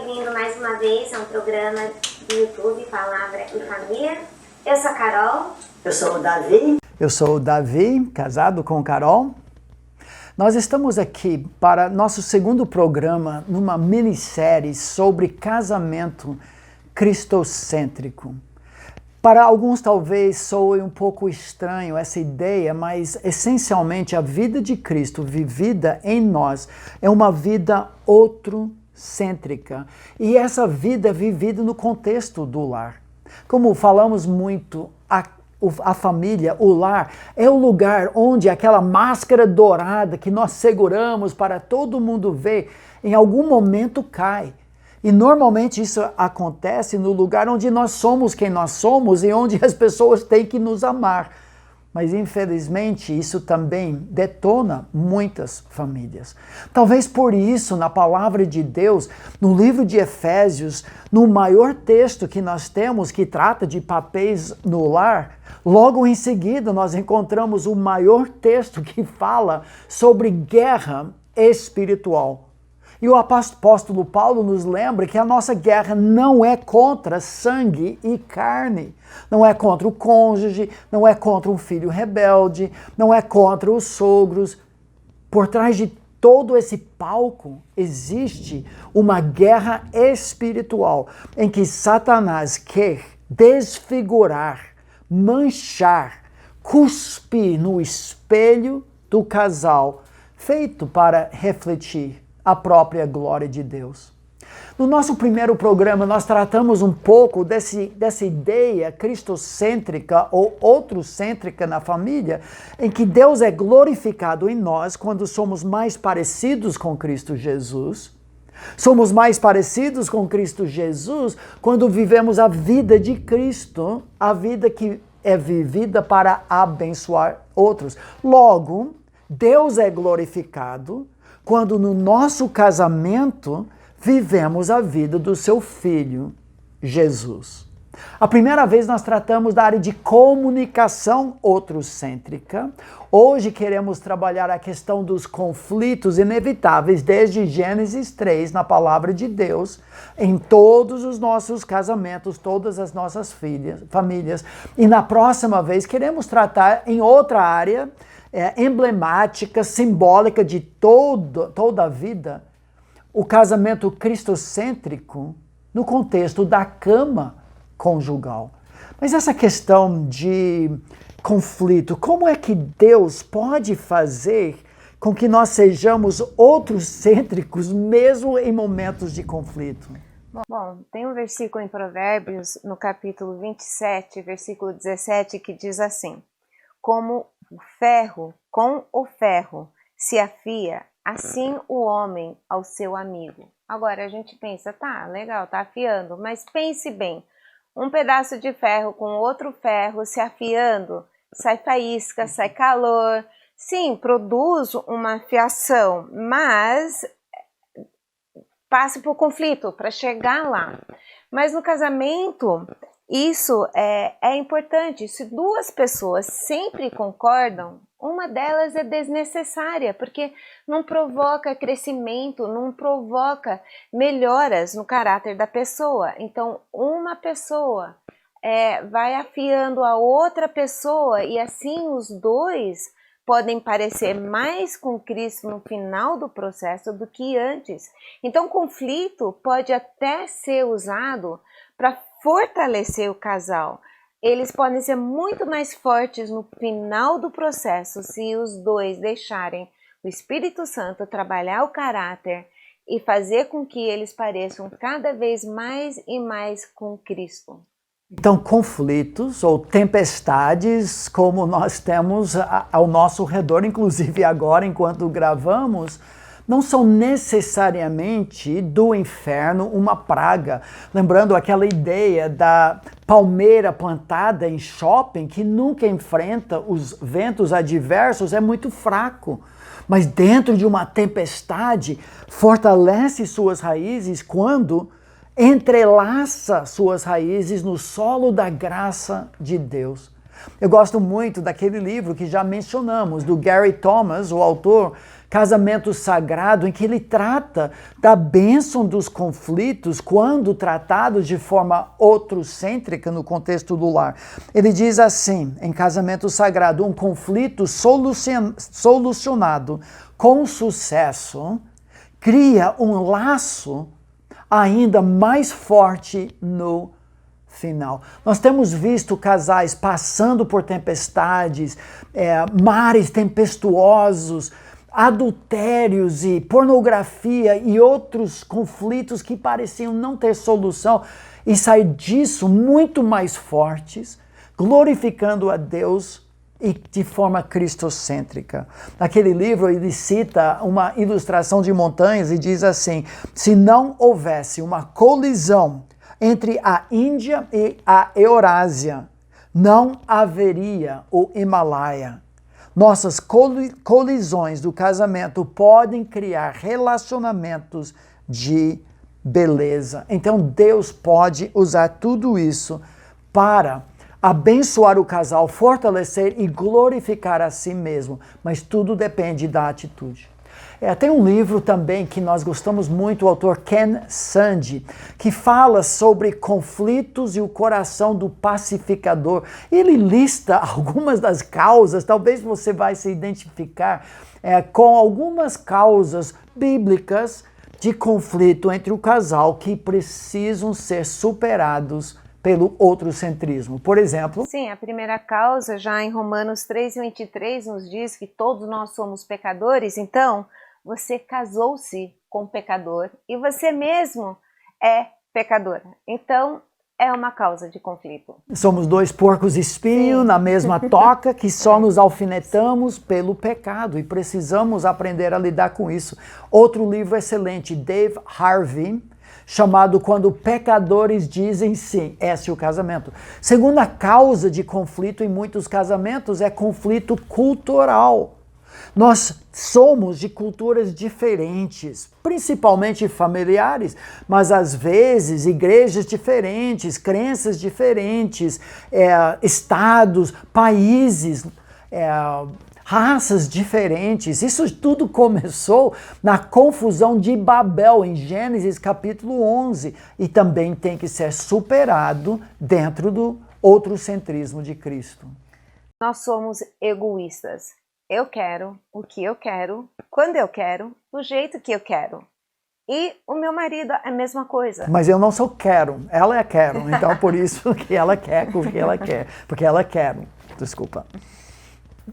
bem-vindo mais uma vez a um programa do YouTube Palavra e Família. Eu sou a Carol. Eu sou o Davi. Eu sou o Davi, casado com Carol. Nós estamos aqui para nosso segundo programa numa minissérie sobre casamento cristocêntrico. Para alguns talvez soe um pouco estranho essa ideia, mas essencialmente a vida de Cristo vivida em nós é uma vida outrocêntrica. E essa vida é vivida no contexto do lar. Como falamos muito, a família, o lar, é o lugar onde aquela máscara dourada que nós seguramos para todo mundo ver, em algum momento cai. E normalmente isso acontece no lugar onde nós somos quem nós somos e onde as pessoas têm que nos amar. Mas infelizmente isso também detona muitas famílias. Talvez por isso, na palavra de Deus, no livro de Efésios, no maior texto que nós temos que trata de papéis no lar, logo em seguida nós encontramos o maior texto que fala sobre guerra espiritual. E o apóstolo Paulo nos lembra que a nossa guerra não é contra sangue e carne. Não é contra o cônjuge, não é contra um filho rebelde, não é contra os sogros. Por trás de todo esse palco existe uma guerra espiritual em que Satanás quer desfigurar, manchar, cuspir no espelho do casal, feito para refletir a própria glória de Deus. No nosso primeiro programa, nós tratamos um pouco dessa ideia cristocêntrica ou outrocêntrica na família, em que Deus é glorificado em nós quando somos mais parecidos com Cristo Jesus. Somos mais parecidos com Cristo Jesus quando vivemos a vida de Cristo, a vida que é vivida para abençoar outros. Logo, Deus é glorificado quando no nosso casamento vivemos a vida do seu Filho, Jesus. A primeira vez nós tratamos da área de comunicação outrocêntrica. Hoje queremos trabalhar a questão dos conflitos inevitáveis desde Gênesis 3, na palavra de Deus, em todos os nossos casamentos, todas as nossas famílias. E na próxima vez queremos tratar em outra área emblemática, simbólica de toda a vida, o casamento cristocêntrico no contexto da cama conjugal. Mas essa questão de conflito, como é que Deus pode fazer com que nós sejamos outrocêntricos mesmo em momentos de conflito? Bom, tem um versículo em Provérbios, no capítulo 27, versículo 17, que diz assim: como o ferro com o ferro se afia, assim o homem ao seu amigo. Agora a gente pensa, tá, legal, tá afiando, mas pense bem, um pedaço de ferro com outro ferro se afiando, sai faísca, sai calor, sim, produz uma afiação, mas passa por conflito para chegar lá. Mas no casamento, isso é importante. Se duas pessoas sempre concordam, uma delas é desnecessária, porque não provoca crescimento, não provoca melhoras no caráter da pessoa. Então, uma pessoa vai afiando a outra pessoa e assim os dois podem parecer mais com Cristo no final do processo do que antes. Então, conflito pode até ser usado para fortalecer o casal. Eles podem ser muito mais fortes no final do processo se os dois deixarem o Espírito Santo trabalhar o caráter e fazer com que eles pareçam cada vez mais e mais com Cristo. Então, conflitos ou tempestades, como nós temos ao nosso redor, inclusive agora, enquanto gravamos, não são necessariamente do inferno uma praga. Lembrando aquela ideia da palmeira plantada em shopping que nunca enfrenta os ventos adversos, é muito fraco. Mas dentro de uma tempestade, fortalece suas raízes quando entrelaça suas raízes no solo da graça de Deus. Eu gosto muito daquele livro que já mencionamos, do Gary Thomas, o autor, Casamento Sagrado, em que ele trata da bênção dos conflitos quando tratados de forma outrocêntrica no contexto do lar. Ele diz assim, em Casamento Sagrado, um conflito solucionado com sucesso cria um laço ainda mais forte no final. Nós temos visto casais passando por tempestades, mares tempestuosos, adultérios e pornografia e outros conflitos que pareciam não ter solução e sair disso muito mais fortes, glorificando a Deus e de forma cristocêntrica. Naquele livro ele cita uma ilustração de montanhas e diz assim: se não houvesse uma colisão entre a Índia e a Eurásia, não haveria o Himalaia. Nossas colisões do casamento podem criar relacionamentos de beleza. Então Deus pode usar tudo isso para abençoar o casal, fortalecer e glorificar a si mesmo. Mas tudo depende da atitude. Tem um livro também que nós gostamos muito, o autor Ken Sande, que fala sobre conflitos e o coração do pacificador. Ele lista algumas das causas, talvez você vai se identificar com algumas causas bíblicas de conflito entre o casal que precisam ser superados pelo outrocentrismo. Por exemplo... Sim, a primeira causa, já em Romanos 3:23, nos diz que todos nós somos pecadores, então você casou-se com um pecador e você mesmo é pecador. Então, é uma causa de conflito. Somos dois porcos espinhos na mesma toca que só nos alfinetamos pelo pecado e precisamos aprender a lidar com isso. Outro livro excelente, Dave Harvey, chamado Quando Pecadores Dizem Sim. Esse é o casamento. Segunda causa de conflito em muitos casamentos é conflito cultural. Nós somos de culturas diferentes, principalmente familiares, mas às vezes igrejas diferentes, crenças diferentes, estados, países, raças diferentes. Isso tudo começou na confusão de Babel, em Gênesis capítulo 11, e também tem que ser superado dentro do outrocentrismo de Cristo. Nós somos egoístas. Eu quero o que eu quero, quando eu quero, do jeito que eu quero. E o meu marido é a mesma coisa. Mas eu não sou quero, ela é quero. Então por isso que ela quer o que ela quer. Porque ela quer. Desculpa.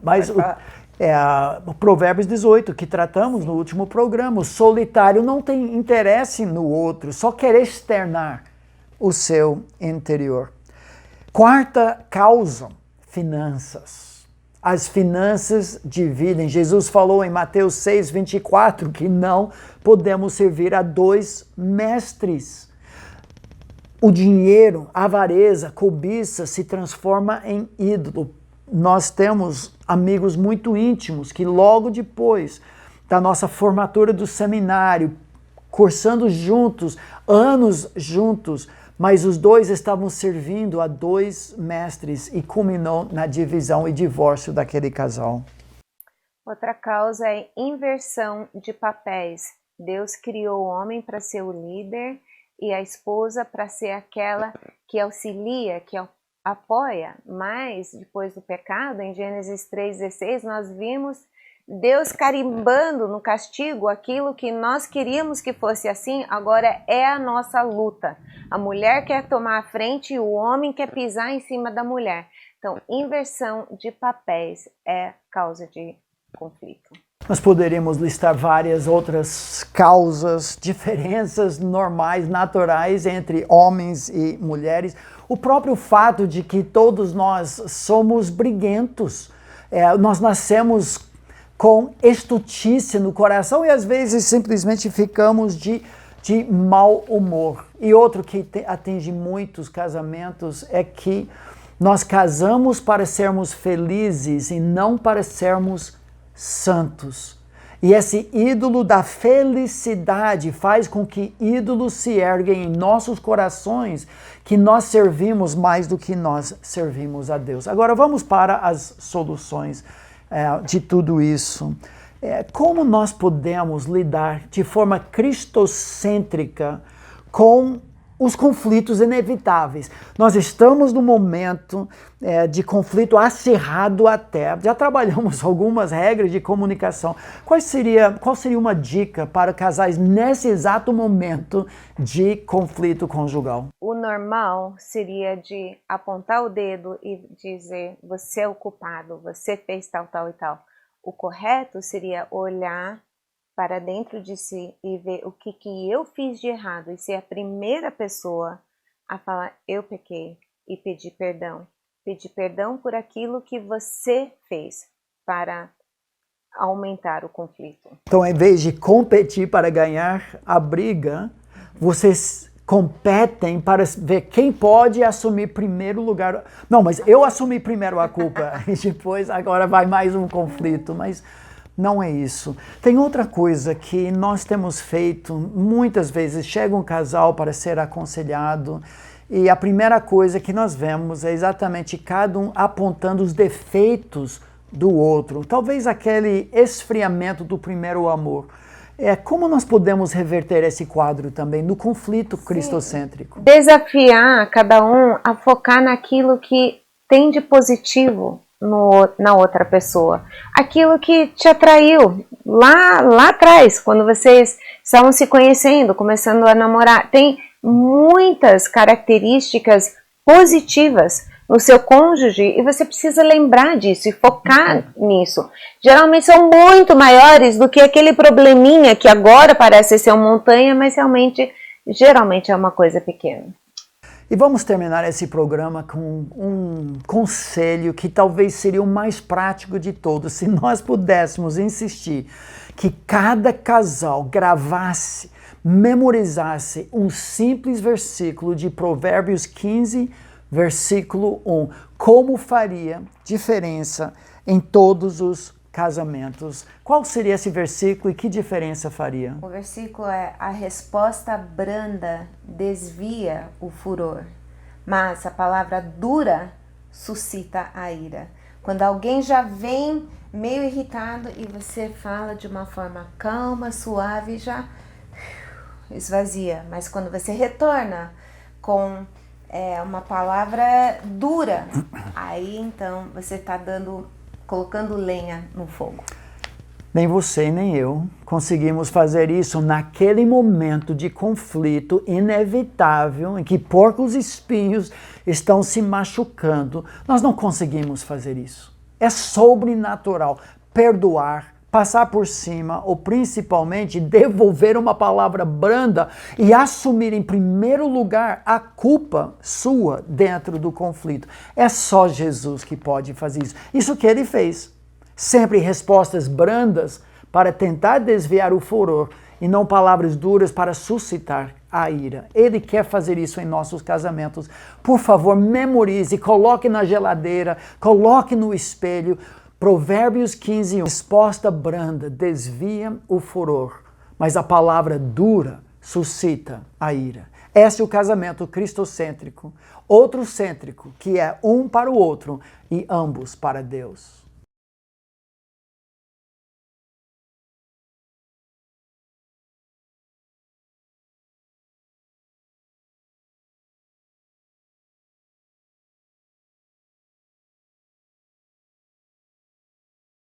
Mas o Provérbios 18, que tratamos no último programa, o solitário não tem interesse no outro, só quer externar o seu interior. Quarta causa, finanças. As finanças dividem. Jesus falou em Mateus 6:24 que não podemos servir a dois mestres. O dinheiro, a avareza, cobiça se transforma em ídolo. Nós temos amigos muito íntimos que logo depois da nossa formatura do seminário, cursando juntos, anos juntos, mas os dois estavam servindo a dois mestres e culminou na divisão e divórcio daquele casal. Outra causa é inversão de papéis. Deus criou o homem para ser o líder e a esposa para ser aquela que auxilia, que apoia. Mas depois do pecado, em Gênesis 3:16, nós vimos Deus carimbando no castigo aquilo que nós queríamos que fosse assim, agora é a nossa luta. A mulher quer tomar a frente e o homem quer pisar em cima da mulher. Então, inversão de papéis é causa de conflito. Nós poderíamos listar várias outras causas, diferenças normais, naturais entre homens e mulheres. O próprio fato de que todos nós somos briguentos. Nós nascemos com estultícia no coração e às vezes simplesmente ficamos de mau humor. E outro que atinge muitos casamentos é que nós casamos para sermos felizes e não para sermos santos. E esse ídolo da felicidade faz com que ídolos se erguem em nossos corações, que nós servimos mais do que nós servimos a Deus. Agora vamos para as soluções de tudo isso. Como nós podemos lidar de forma cristocêntrica com os conflitos inevitáveis? Nós estamos num momento de conflito acirrado. Já trabalhamos algumas regras de comunicação. Qual seria uma dica para casais nesse exato momento de conflito conjugal? O normal seria de apontar o dedo e dizer: você é o culpado, você fez tal, tal e tal. O correto seria olhar para dentro de si e ver o que eu fiz de errado e ser a primeira pessoa a falar: eu pequei, e pedir perdão. Pedir perdão por aquilo que você fez para aumentar o conflito. Então, em vez de competir para ganhar a briga, vocês competem para ver quem pode assumir primeiro lugar. Não, mas eu assumi primeiro a culpa e depois agora vai mais um conflito, mas não é isso. Tem outra coisa que nós temos feito muitas vezes. Chega um casal para ser aconselhado e a primeira coisa que nós vemos é exatamente cada um apontando os defeitos do outro. Talvez aquele esfriamento do primeiro amor. Como nós podemos reverter esse quadro também no conflito cristocêntrico? Desafiar cada um a focar naquilo que tem de positivo na outra pessoa. Aquilo que te atraiu lá atrás, quando vocês estavam se conhecendo, começando a namorar. Tem muitas características positivas no seu cônjuge e você precisa lembrar disso e focar nisso. Geralmente são muito maiores do que aquele probleminha que agora parece ser uma montanha, mas geralmente é uma coisa pequena. E vamos terminar esse programa com um conselho que talvez seria o mais prático de todos. Se nós pudéssemos insistir que cada casal gravasse, memorizasse um simples versículo de Provérbios 15, versículo 1. Como faria diferença em todos os casamentos? Qual seria esse versículo e que diferença faria? O versículo é: a resposta branda desvia o furor, mas a palavra dura suscita a ira. Quando alguém já vem meio irritado e você fala de uma forma calma, suave, já esvazia. Mas quando você retorna com uma palavra dura, aí então você está colocando lenha no fogo. Nem você nem eu conseguimos fazer isso naquele momento de conflito inevitável em que porcos espinhos estão se machucando. Nós não conseguimos fazer isso. É sobrenatural perdoar, passar por cima ou principalmente devolver uma palavra branda e assumir em primeiro lugar a culpa sua dentro do conflito. É só Jesus que pode fazer isso. Isso que ele fez. Sempre respostas brandas para tentar desviar o furor e não palavras duras para suscitar a ira. Ele quer fazer isso em nossos casamentos. Por favor, memorize, coloque na geladeira, coloque no espelho. Provérbios 15, 1. Resposta branda desvia o furor, mas a palavra dura suscita a ira. Esse é o casamento cristocêntrico, outrocêntrico, que é um para o outro e ambos para Deus.